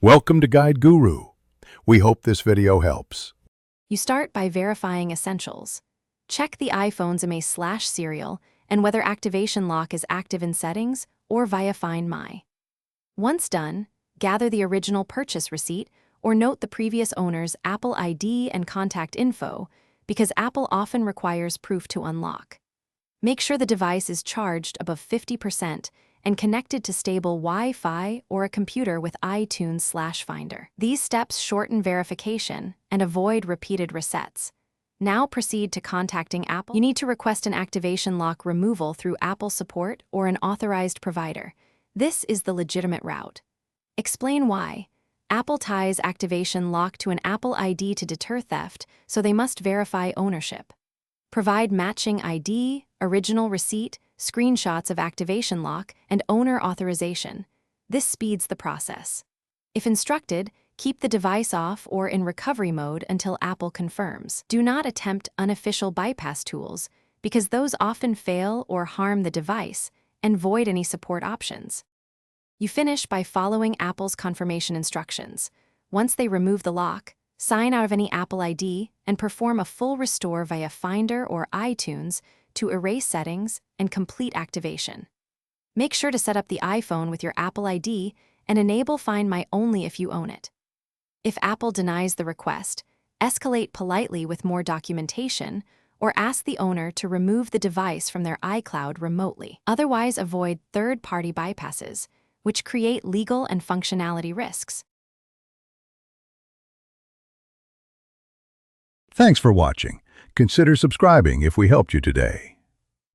Welcome to Guide Guru. We hope this video helps. You start by verifying essentials. Check the iPhone's IMEI/serial and whether activation lock is active in settings or via Find My. Once done, gather the original purchase receipt or note the previous owner's Apple ID and contact info because Apple often requires proof to unlock. Make sure the device is charged above 50% and connected to stable Wi-Fi or a computer with iTunes/Finder. These steps shorten verification and avoid repeated resets. Now proceed to contacting Apple. You need to request an activation lock removal through Apple support or an authorized provider. This is the legitimate route. Explain why. Apple ties activation lock to an Apple ID to deter theft, so they must verify ownership. Provide matching ID, original receipt, screenshots of activation lock, and owner authorization. This speeds the process. If instructed, keep the device off or in recovery mode until Apple confirms. Do not attempt unofficial bypass tools because those often fail or harm the device and void any support options. You finish by following Apple's confirmation instructions. Once they remove the lock, sign out of any Apple ID and perform a full restore via Finder or iTunes to erase settings and complete activation. Make sure to set up the iPhone with your Apple ID and enable Find My only if you own it. If Apple denies the request, escalate politely with more documentation or ask the owner to remove the device from their iCloud remotely. Otherwise, avoid third-party bypasses, which create legal and functionality risks. Thanks for watching. Consider subscribing if we helped you today.